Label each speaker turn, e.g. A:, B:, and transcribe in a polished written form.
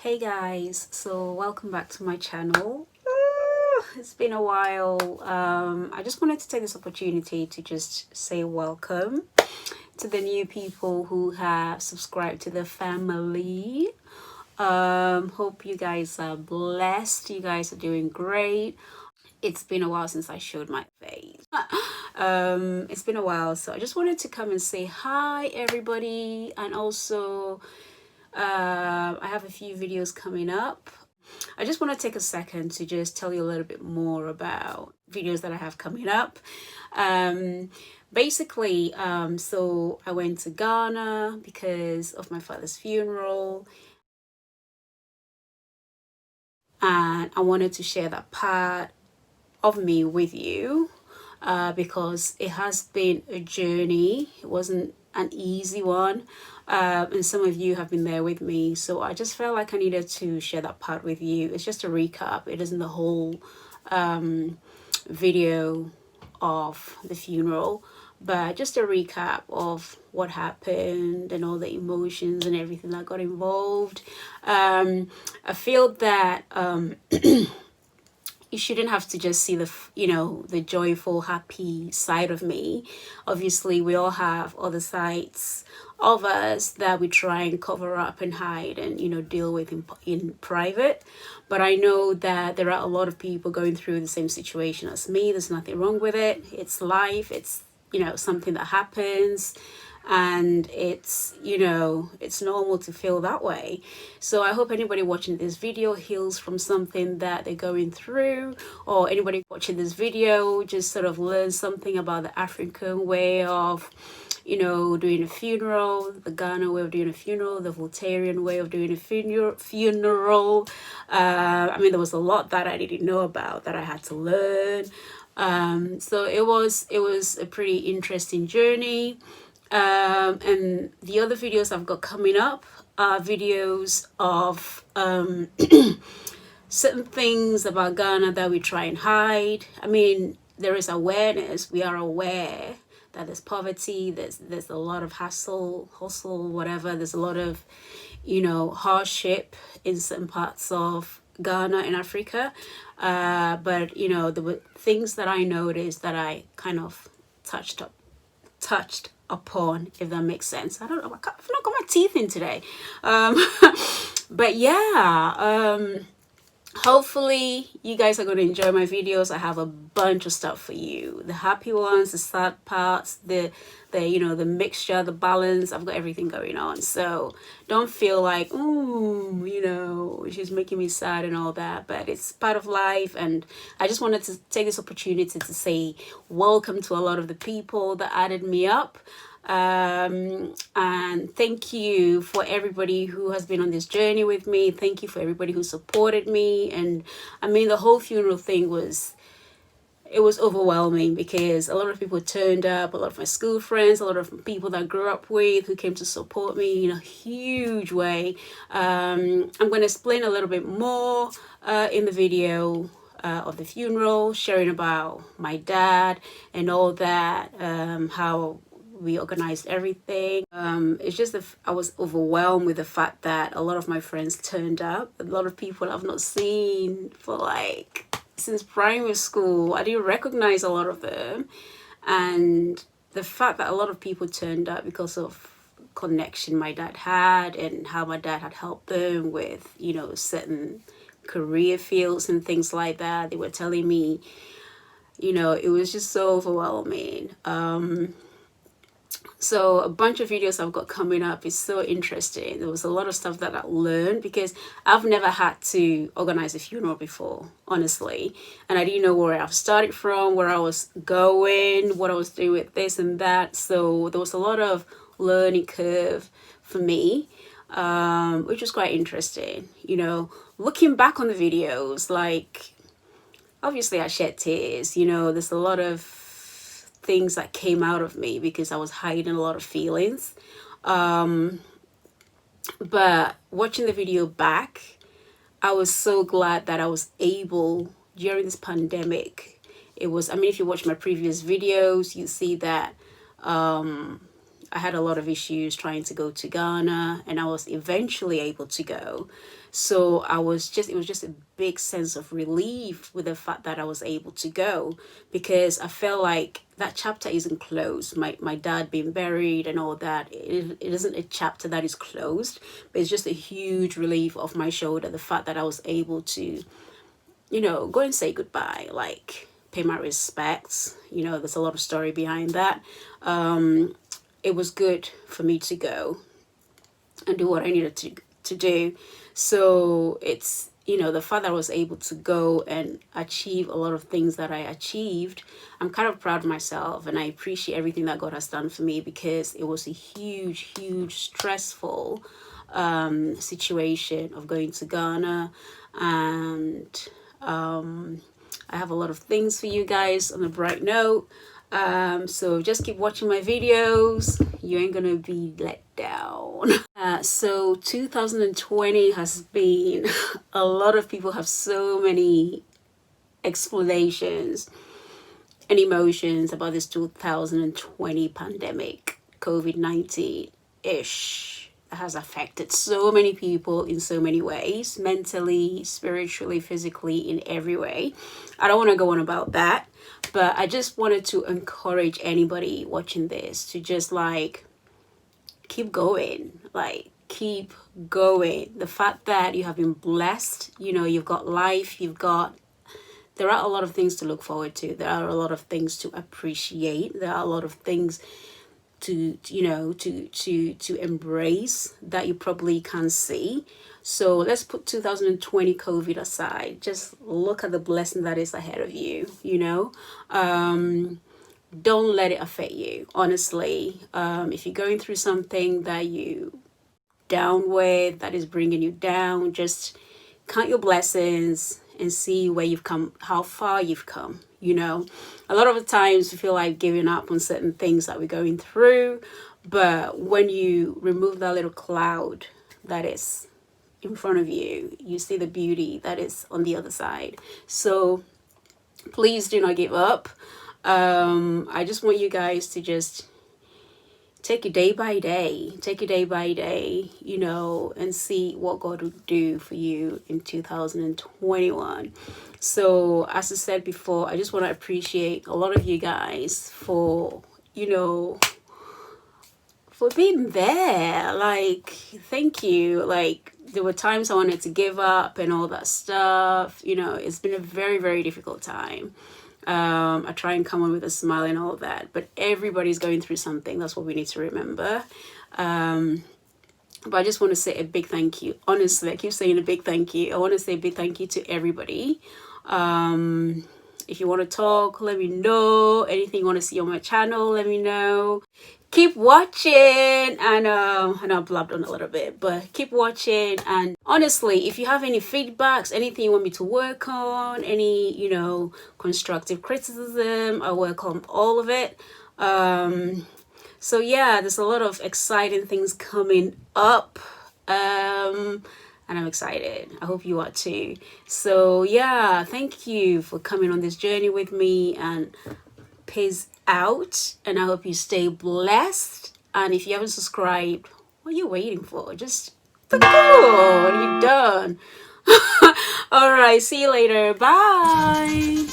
A: Hey guys, so welcome back to my channel. It's been a while. I just wanted to take this opportunity to just say welcome to the new people who have subscribed to the family. Hope you guys are blessed. You guys are doing great. It's been a while since I showed my face. It's been a while, so I just wanted to come and say hi, everybody, and also I have a few videos coming up. I just want to take a second to just tell you a little bit more about videos that I have coming up. So I went to Ghana because of my father's funeral, and I wanted to share that part of me with you because it has been a journey. It wasn't an easy one, and some of you have been there with me, so I just felt like I needed to share that part with you. It's just a recap, it isn't the whole video of the funeral, but just a recap of what happened and all the emotions and everything that got involved. I feel that you shouldn't have to just see the joyful, happy side of me. Obviously, we all have other sides of us that we try and cover up and hide and deal with in private. But I know that there are a lot of people going through the same situation as me. There's nothing wrong with it. It's life. It's something that happens, and it's normal to feel that way. So I hope anybody watching this video heals from something that they're going through, or anybody watching this video just sort of learns something about the African way of doing a funeral, the Ghana way of doing a funeral, the Voltarian way of doing a funeral. There was a lot that I didn't know about that I had to learn. So it was a pretty interesting journey. And the other videos I've got coming up are videos of certain things about Ghana that we try and hide. There is awareness. We are aware that there's poverty, there's a lot of hustle, whatever. There's a lot of, hardship in certain parts of Ghana and Africa. But there were things that I noticed that I kind of touched upon, if that makes sense. I've not got my teeth in today. But yeah, hopefully you guys are going to enjoy my videos. I have a bunch of stuff for you, the happy ones, the sad parts, the mixture, the balance. I've got everything going on, so don't feel like she's making me sad and all that, but it's part of life. And I just wanted to take this opportunity to say welcome to a lot of the people that added me up. And thank you for everybody who has been on this journey with me. Thank you for everybody who supported me. And the whole funeral thing was overwhelming because a lot of people turned up, a lot of my school friends, a lot of people that I grew up with who came to support me in a huge way. I'm going to explain a little bit more in the video of the funeral, sharing about my dad and all that, how we organized everything. It's just that I was overwhelmed with the fact that a lot of my friends turned up. A lot of people I've not seen for since primary school. I didn't recognize a lot of them, and the fact that a lot of people turned up because of connection my dad had and how my dad had helped them with certain career fields and things like that. They were telling me, it was just so overwhelming. So a bunch of videos I've got coming up is so interesting. There was a lot of stuff that I learned because I've never had to organize a funeral before, honestly. And I didn't know where I've started from, where I was going, what I was doing with this and that. So there was a lot of learning curve for me, which was quite interesting. Looking back on the videos, obviously I shed tears. There's a lot of things that came out of me because I was hiding a lot of feelings. But watching the video back, I was so glad that I was able, during this pandemic, if you watch my previous videos, you see that I had a lot of issues trying to go to Ghana, and I was eventually able to go. So it was just a big sense of relief with the fact that I was able to go, because I felt like that chapter isn't closed. My dad being buried and all that, it isn't a chapter that is closed, but it's just a huge relief off my shoulder, the fact that I was able to, go and say goodbye, like pay my respects. There's a lot of story behind that. It was good for me to go and do what I needed to do. So it's, the fact that I was able to go and achieve a lot of things that I achieved, I'm kind of proud of myself, and I appreciate everything that God has done for me, because it was a huge, huge, stressful situation of going to Ghana. And I have a lot of things for you guys on a bright note. So just keep watching my videos. You ain't gonna be let down. So 2020 has been, a lot of people have so many explanations and emotions about this 2020 pandemic, COVID-19-ish, has affected so many people in so many ways, mentally, spiritually, physically, in every way. I don't want to go on about that, but I just wanted to encourage anybody watching this to just keep going, keep going. The fact that you have been blessed, you've got life, there are a lot of things to look forward to. There are a lot of things to appreciate. There are a lot of things to embrace that you probably can't see. So let's put 2020 COVID aside. Just look at the blessing that is ahead of you. Don't let it affect you, honestly. If you're going through something that you down with, that is bringing you down, just count your blessings and see where you've come, how far you've come. A lot of the times we feel like giving up on certain things that we're going through, but when you remove that little cloud that is in front of you, you see the beauty that is on the other side. So please do not give up. I just want you guys to just take it day by day, and see what God will do for you in 2021. So as I said before, I just want to appreciate a lot of you guys for being there. Thank you. There were times I wanted to give up and all that stuff. It's been a very, very difficult time. I try and come on with a smile and all that, but everybody's going through something. That's what we need to remember. But I just want to say a big thank you. Honestly, I keep saying a big thank you. I want to say a big thank you to everybody. If you want to talk, let me know. Anything you want to see on my channel, let me know. Keep watching, and I know I blabbed on a little bit, but keep watching. And honestly, if you have any feedbacks, anything you want me to work on, any constructive criticism, I welcome all of it. So yeah, there's a lot of exciting things coming up, and I'm excited. I hope you are too. So yeah, thank you for coming on this journey with me, and peace out, and I hope you stay blessed. And if you haven't subscribed, what are you waiting for? Just click on, you're done. All right, see you later. Bye.